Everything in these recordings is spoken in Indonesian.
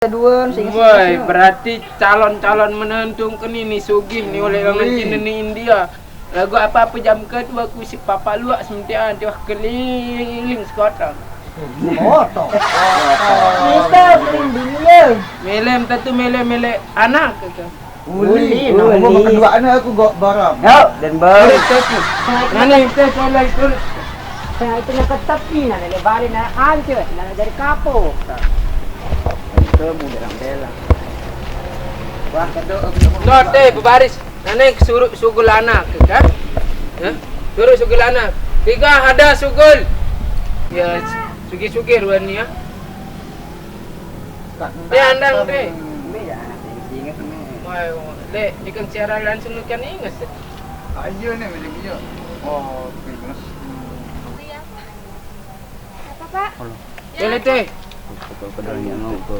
Woi, berarti calon-calon menentung ke ini sugih nih oleh orang Cina ni India. Lagu apa-apa jam kedua aku si papa luak sementia dia keliling sekota. Foto. Kita beli Melem tentu melem anak ke. Uli, nama kedua anak aku gak barang. Yo, dan baru. Nani kita soleh turun. Saya itu nak tepi nak lebar na hancur, nak dari kapok. Itu mudah bela. Wah, Not berbaris. Nani suruh sugul anak kan? Ya. Suruh sugul anak. 3 ada sugul. Ya, sugih-sugih ruan ni ya. Dia andang deh. ingat ni. Wah, le, ikan siaran langsung kan ingat. Ayo ni macam dia. Oh, pinus. Apa Pak? Boleh teh. Keduanya mau ke.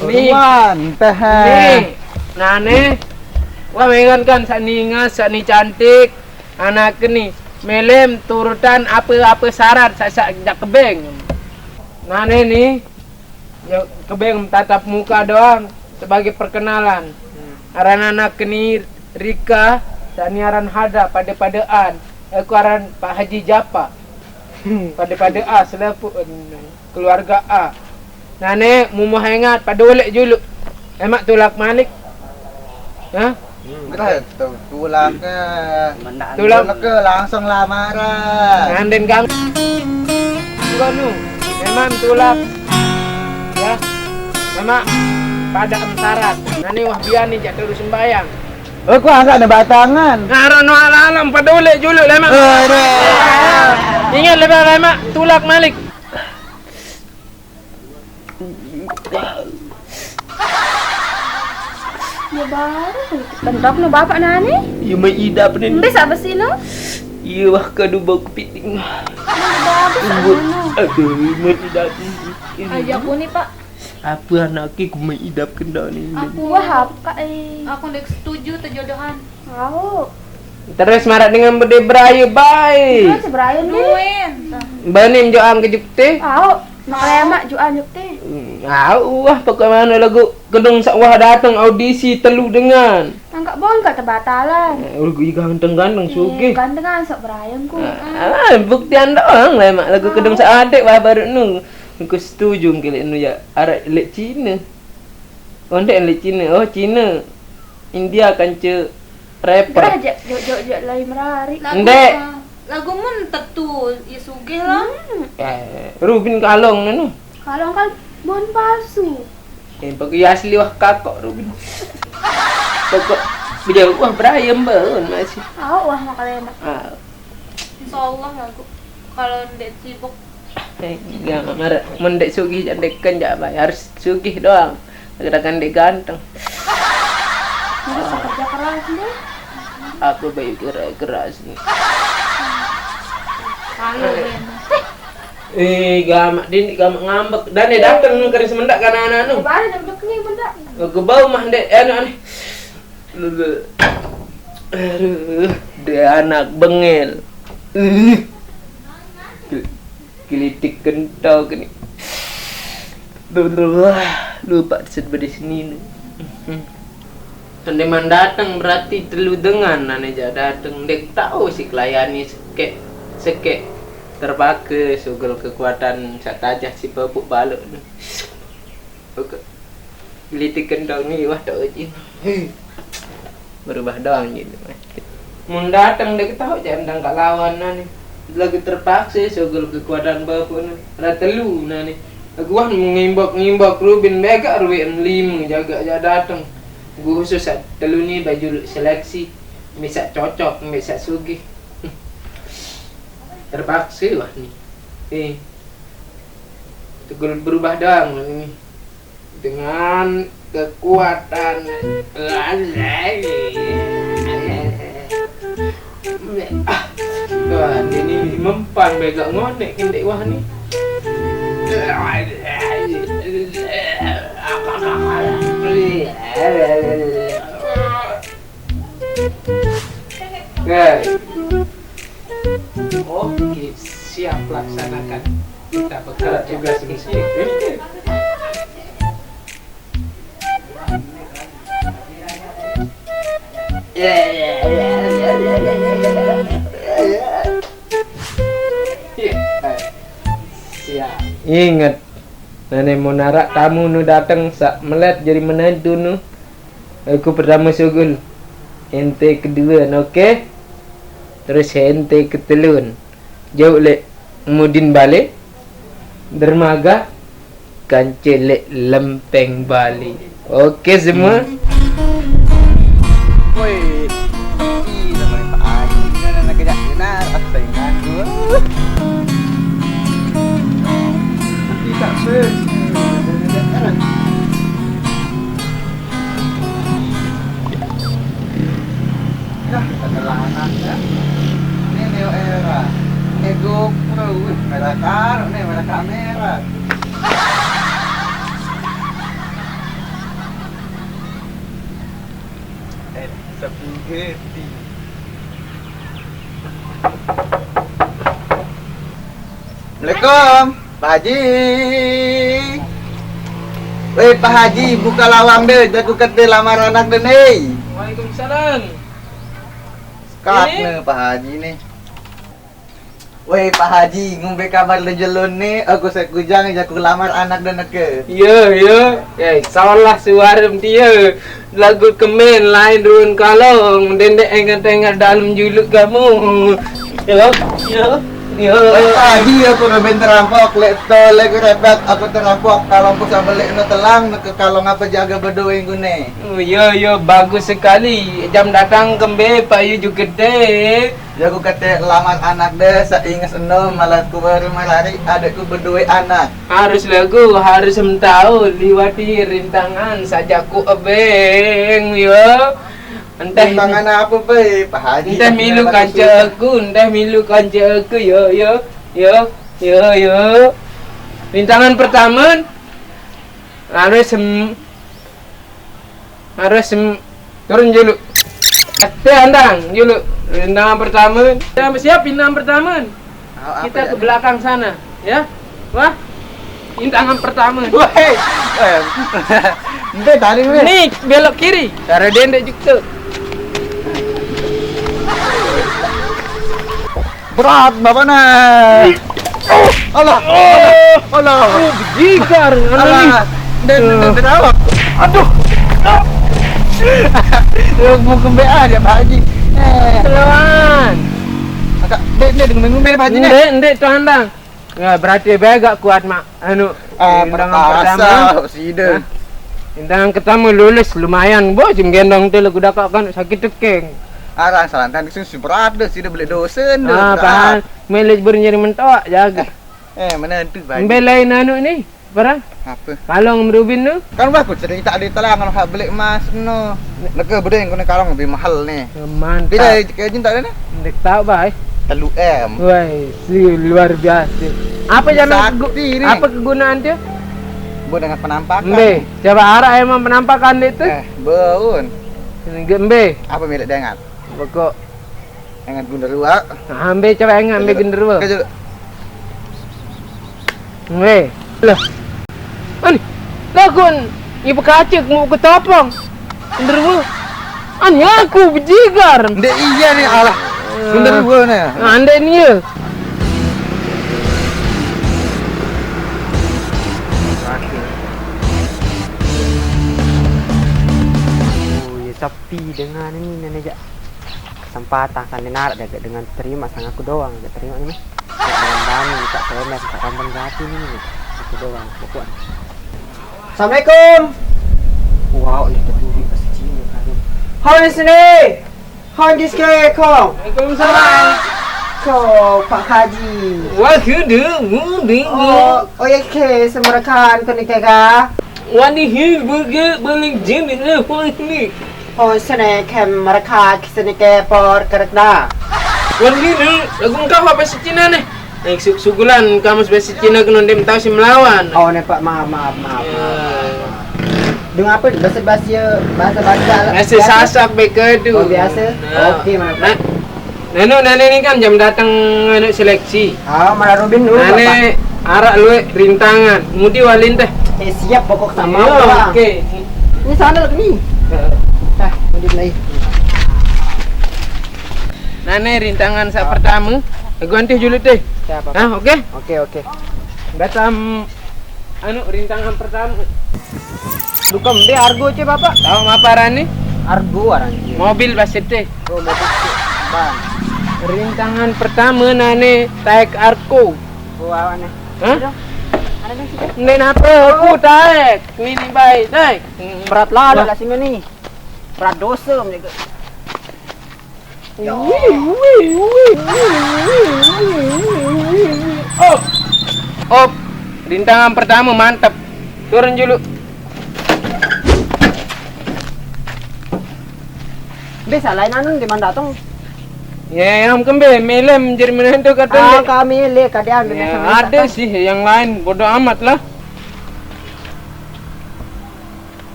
Ni, teh. nane. Wah, mengan kan saninga, sani cantik. Anak ni melem turutan apa-apa syarat sak jak kebeng. Nane ni ya kebeng tatap muka doang sebagai perkenalan. Aran anak ni Rika, sani aran Hada pada-padaan. Aku aran Pak Haji Japa. Pada-pada A selepu keluarga A. Nane mumu hangat pada oleh juluk. Emak tulak malik. Ha? Kita tulak ke. Tulak ke langsung lamaran. nganden gang. Gonu. Memang tulak. Ya. Memang pada emsarat. Nani wah biani jak terus sembayang. Aku angkat ada batangan. Ngarono alam pada oleh juluk lemak. Ingat lemak tulak malik. Ya baru. Tendok no bapak nani? Ya mai idap ni. Mbes apa sih lo? Ya wah kadu bau kepiting. Bagus ano. Aduh, mai idap. Aja aku nih Pak. Apa anak aku mai idap kena ni. Aku wahap kak Aku udah setuju terjodohan. Tahu. Terus marak dengan berde beraya baik. Terus Brian nih. Nuin. Banim jo ang kejuk teh. Tahu. Makanya jual yuk teh. Wah pokok mana lagu gedung sakwah datang audisi telu dengan. Enggak bon kata batalan. Lagu ganteng-ganteng sugih. Gantengan sok Brian ku. Buktian doang lah mak lagu gedung sak adik wah baru nu. Aku setuju kali nu ya arek lek Cina. Ondek lek Cina. Oh Cina. India kan ce rapper. Kerja jo lain merari. Ndek. Lagu mun tentu ya sugih lah. Rubin Kalong nu. Kalau kan bon palsu. Bagi asli wah kakak Rubin. Pokok dia wah Brian baun masih. Tahu wah makanya enak. Insyaallah lagu. Kalau ndek sibuk Ya marah mendek sugih jandekan jak bayar harus sugih doang. Gerakan dek ganteng. Bisa kerja keras deh. Apa baik keras ni. kalau Gamak din gamak ngambek dan dia datang nu kari semendak kan anak nu. Baru dah nih benda. Gebau mah dek anu. Aduh, dia anak bengel. Kilitik kentau ke ni. Lupa disebut di sini nu. Tendeman datang berarti telu dengan aja datang dek tahu si kelayani sekek terpakai sugel kekuatan satajah si pupuk baluk ni. Oke. Kilitik kentau ni wah tak ujin. Berubah doang gitu. Mun datang dek tahu jangan dak lawan ni. Lagi terpaksa sugel kekuatan bapuk ni. Ratelu ni. Aku wah ngimbak Rubin mega Rubin 5 jaga datang. Gua khusus telu ni baju seleksi. Bisa cocok, bisa sugih. Terpaksa wah ni. Tegul berubah doang ni. Dengan kekuatan wah ini mempan begak ngonek kendek wah ni. Oke, siap laksanakan. Kita bekerja tugas misi. Ingat, nenek mau narak tamu nu datang sak melet jadi menantu nu. Aku pertama sugul, ente kedua, oke? Terus ente ketelun. Jauh lek mudin balik, dermaga, kancelek lempeng balik. Oke semua? Woi, ini namanya Pak Haji. Nak kerja benar, aku saingan gua. Tidak sih. Dah, ketelanan ya. Ini neo era. Ego pro, merah kar, nih merah kamera. Spaghetti. Assalamualaikum, Pak Haji. Weh Pak Haji, buka lawang deh, aku kata lamar anak deh nih. Waalaikumsalam. Kat Ini? nih Pak Haji nih. Weh Pak Haji, ngombe kabar lejelun nih, aku sekujang aku lamar anak dan ke. Ya. Salah suara dia. Lagu kemen lain turun kalong. Dendek engat-engat dalam juluk kamu. Ya. Weh Pak Haji, aku udah bentar rampok, letol, lagi repet, aku terampok, kalongku sama lek no telang, ke kalong apa jaga berdua yang gune. Oh, ya, bagus sekali. Jam datang kembe, Pak Yu juga gede. Ya aku kata lamar anak deh, seingat eno malah ku baru melari adikku berdua anak. Harus tahu liwati rintangan sajaku ebeng ya. Entah Tangan apa pe, Pak Haji? entah milu kanca aku yo. Rintangan pertama harus turun dulu. Kata andang dulu. Rintangan pertama. Siap rintangan pertama. Kita ke belakang sana, ya. Wah. Rintangan pertama. Woi, ente tarik weh. Nih, belok kiri. Cara dendek juga. Berat bapak nah. Allah. Jigar, Allah. Dan awak. Aduh. Mau kembe aja Pak Haji. Lawan. Agak dek dengan ngombe Pak Haji nih. Ndek tu handang. Ya, berarti agak kuat mak. Rintangan pertama. Sida. Rintangan pertama lulus lumayan. Bos gendong tu lagu dakak kan sakit tekeng. Arang salantan di sini berat dah, sida beli dosen dah. Pahan milik bernyari mentok jaga. Mana tu Pak Haji? Belain ni. Parah. Apa? Kalong merubin tu. Kan aku cerita di telang kalau hak beli emas no. Neke bedeng kena kalong lebih mahal nih. Mantap. Bila kejin tak ada nih? Ndek tahu bai. 3M. Woi, luar biasa. Apa kegunaan dia? Bu dengan penampakan. Mbe, coba arah emang penampakan itu. Beun. Mbe, Apa milik dengar? pokok. Dengan gundarua. Ambil coba ambil genderuwo. Kejul. Mbe, lah. Ani, lagun ibu kacik mau ketopong. Genderuwo. Ani aku bejigar. Ndek iya nih alah. Gundarua nih. Ande ni ya. Tapi dengan ini nenek kesempatan kan dinar dengan terima sang aku doang, gak terima ini. Dengan Dani, tak SMS, tak kampung gati ini, aku doang, pokok. Assalamualaikum. Wow, ini terdiri pas Cina kali. Hai sini, hai diske kong. Waalaikumsalam. Kau Pak Haji. Wah, kudu. Oh ya ke semurakan kau ni kega. Wani hil balik jemin ni. Oh sini kem mereka kisah ke por kerekda. Wani ni, lagu kau apa si Cina ni? Sugulan kamu sebagai si Cina kena dem tahu si melawan. Oh ni Pak maaf. Dengan apa? Bahasa lah. Biasa sasak bekedu. Oh, biasa? Okey, mana? Nene ni kan jam datang anak seleksi. Ah, malah Robin dulu. Nene arak lu rintangan. Mudi walin teh. Siap pokok sama. Iya, okey. Ini sana lagi ni. Mudi lagi. Nene rintangan sak pertama. Aku antih julit teh. Siapa? Okey. Okey. Datang rintangan pertama. Dukam dia argo ce bapak. Tahu apa ni? Argo orang. Mobil basit teh. Oh, mobil ban. Rintangan pertama nane taek arko. Oh, awan ni. Hah? Ada ni sikit. Nen apa? Aku taek. Mini baik taek. Berat lah lah sini ni. Berat dosa menjaga. Op. Rintangan pertama mantap. Turun dulu. Bisa lain anu di mana datang? Ya, yang kembe melem jadi menentu kata. Kami le kadean Ya, ada sih yang lain bodoh amat lah.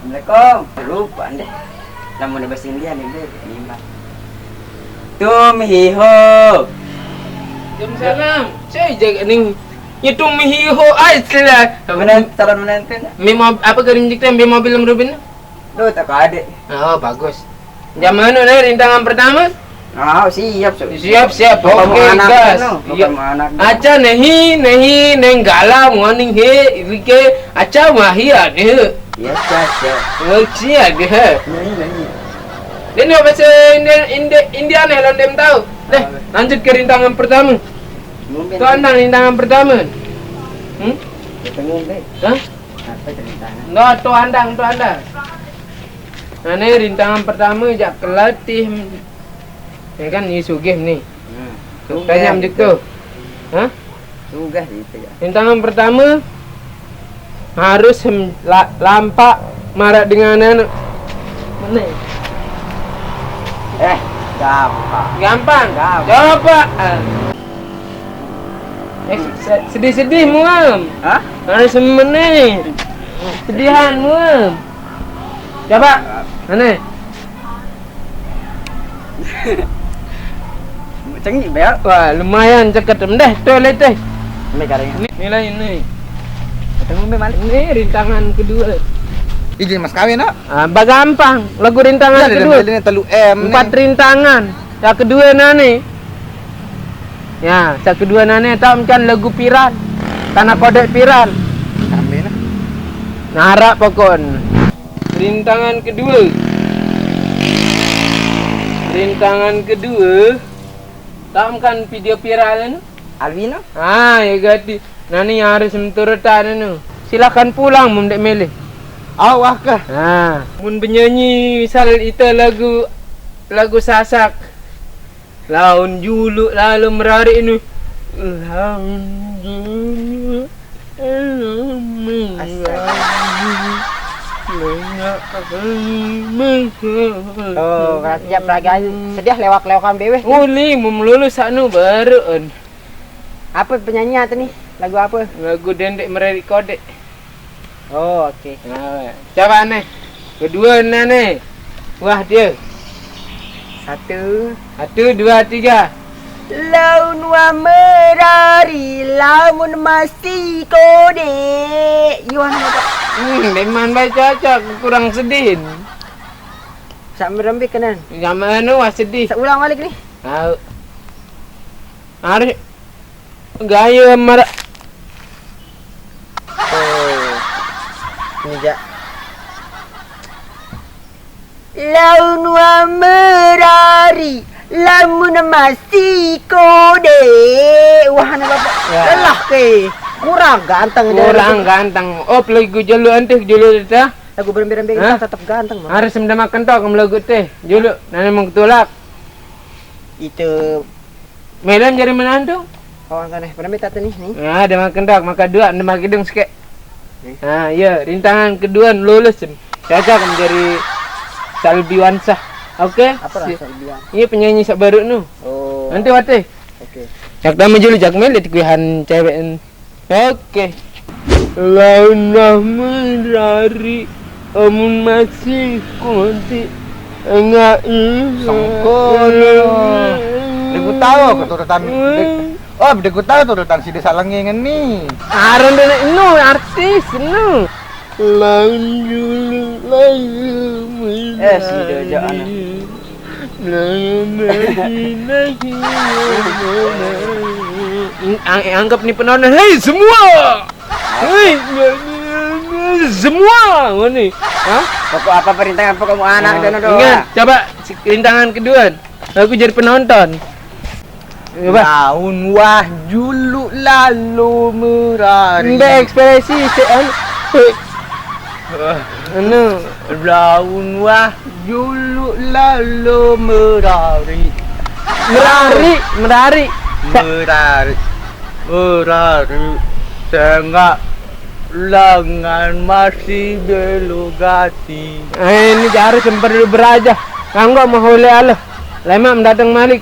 Assalamualaikum. Lupa deh. Namun bahasa India ni deh. Lima. Tum hi ho. Jam salam. Saya jaga ni. Itu mihiho ai sila. Calon menantu. Apa kirim dikte mobil Rubin? Lu tak ada. Oh, bagus. Jam mana nih rintangan pertama? Ah, siap. Siap. Okey, gas. Ya. Anak. Acha nahi nenggala morning he rike acha wahi ade. Ya, siap. Ochi ade he. Ini apa sih India nih londem tahu. Deh, lanjut ke rintangan pertama. Tu andang rintangan pertama. Ketemu deh. Hah? Apa rintangan? No, tu andang. Nah, ni rintangan pertama jak kelatih. Ya kan ni sugih ni. Tanya macam tu. Hah? Sugih gitu ya. Rintangan pertama harus lampak marak dengan anak. Mana? Gampang. Coba. Sedih-sedih muam. Hah? Harus meneh. Sedihan muam. Coba. Mana? Cengi bayar. Wah, lumayan ceket dah. Toilet teh. Ini karanya. Nilai ini. Ketemu memang. Ini rintangan kedua. Izin mas kawin nak? Gampang. Lagu rintangan kedua. Ini telu M. 4 rintangan. Yang kedua nane. Ya, yang kedua nane tahu macam lagu piran. Tanah kodek piran. Kami nak. Narak pokon. Rintangan kedua. Tahu kan video viral ni? Alvino? Ya gati. Nani yang harus menturutan ni. Silakan pulang mundek melih. Awak kah? Mun penyanyi misal itu lagu sasak. Laun juluk lalu merari ini. Laun juluk. Oh, siap lagi sedih lewak-lewakan bewe. Uli melulus anu baru. Apa penyanyi tu ni? Lagu apa? Lagu dendek merari kodek. Oh, okey. Coba aneh. Kedua nane. Wah dia. 1 1, 2, 3. Laun wa merari lamun masih kode. Yuan apa? Deman baik cocok, kurang sedih. Sak merembi kanan. Zaman anu wah sedih. Sak ulang balik ni. Tahu. Harus gaya mar. Oh. Ni jak. Laun wa merari lamun masih kode. Wah na bapak. Ya. Lelah ke. Kurang ganteng dia. Kurang ganteng. Oh, lagu julu antih julu dah. Lagu berembi-rembi Hah? tetap ganteng, Bang. Harus makan tok kamu lagu teh. Julu nane mong tulak. Itu Melam jadi menantu. kawan kan berembi tata ni. Ya, ada makan tok, makan dua, ada makan hidung sikit. Ya, rintangan kedua lulus. Cocok menjadi Salbi Wansah. Okey. Apa rasa bilang? Ini penyanyi sak baru nu. Oh. Nanti wate. Okey. Jak dah menjulu jak mel dikuihan cewek. Okey. launah merari amun masih konti enggak Sangkono. Deku tahu keturutan. Oh, deku tahu turutan si desa Lengengen nih. aron dene no artis no laun julu Si Dojo anak. Anggap nih penonton, hei semua, hei semua, ini, hah? Pokok apa perintangan pokok kamu anak dan Ingat, coba rintangan kedua, aku jadi penonton. Coba, Laun wah julu lalu merari. mbak ekspresi, anu, Laun wah julu lalu merari. merari, Merari. Tengah lengan masih belugati. ini harus sempat beraja, kanggo mau oleh Allah, lama mendatang malik.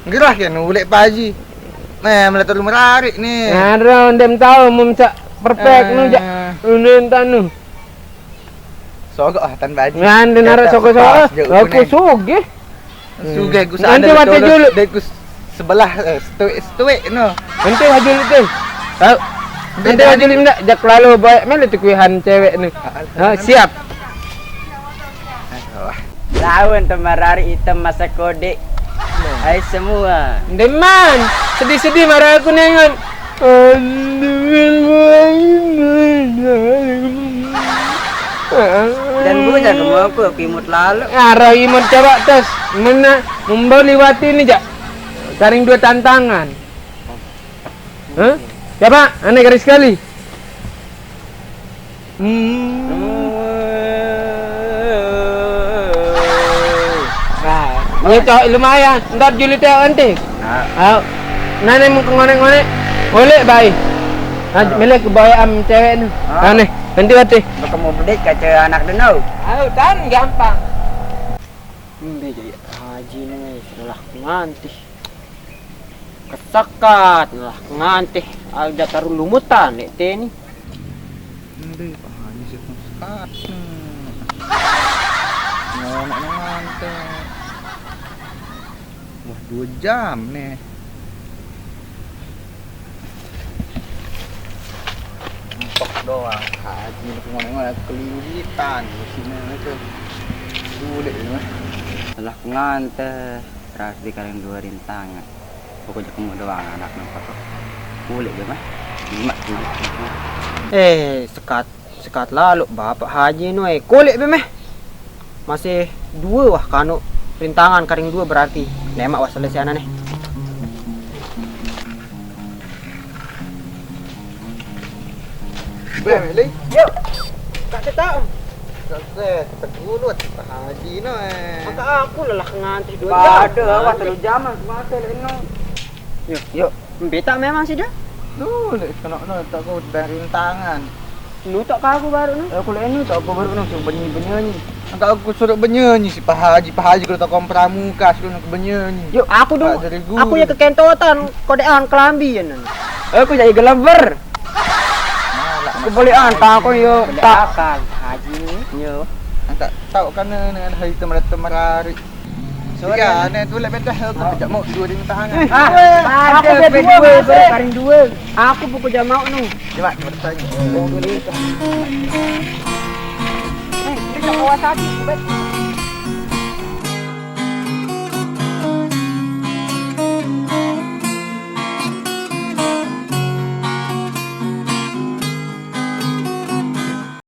Gerah kan ulek paji. Meletot lu merari nih. Ada ndem tahu mumsa perfect nu ja. Unen tanu. Sogo tan baji. Ngan denara soko-soko. Aku suge. Suge gus Nanti wate julu. Dek gus sebelah stuwe no. Nanti wajul itu. Tahu. Nanti wajul ndak jak lalu baik mele tu kuihan cewek nu. Siap. Lawan temarari hitam masa kode. Hai semua. Deman, sedih-sedih marah aku nengon. Dan punya kamu aku kimut lalu. Arah imut coba tes. Mana membawa liwati ini jak. Saring dua tantangan. Hah? Coba, aneh garis sekali. Ya cok lumayan, ntar juli teh antik. Ayo, nane mau ngone-ngone, boleh baik. Milih kebayaan cewek nih. Aneh, nanti wati. Kamu bedek kaca anak denau. Ayo dan gampang. Jadi haji nih setelah nganti. Kesakat lah nganti. Ada taruh lumutan nek teh ni. Ndek pahannya sih sekat. Ngono ngantek. Wah 2 jam nih. Tok doang haji ngono-ngono kelilitan di sini itu. Sulit ini mah. Setelah nganti terus di kalian 2 rintangan. Pokoknya kamu doang anak nampak. Boleh je mah. Sekat lalu bapak haji nu kulit be meh. Masih 2 wah kanu rintangan karing 2 berarti lemak wah selesai nih. Beli. Yuk. Tak tahu. Set, tegulut haji no Maka aku lelah ngantri 2 jam. Pada wah 3 jam mata leno. Yuk. Beta memang sih dah. Sulit kena tak kau dari rintangan. Nu tak kaku baru nu. Aku leno tak kau baru nak benyi-benyi. Angkat aku suruh benyi si Pak Haji kalau tak kau pramuka suruh nak benyi. Yuk aku dulu. Dari guru. Aku ya kekentotan kodean kelambi ya. Aku jadi gelaber. Aku boleh tak aku yo tak akan haji ni. Yo. Angkat tahu kan dengan hari temerari. Ya, nih tu lebih dah aku kejap mau 2 rintangan. Aku berdua karing 2. Aku buku jamau nu. Coba bertanya. Kita Kawasaki, bet.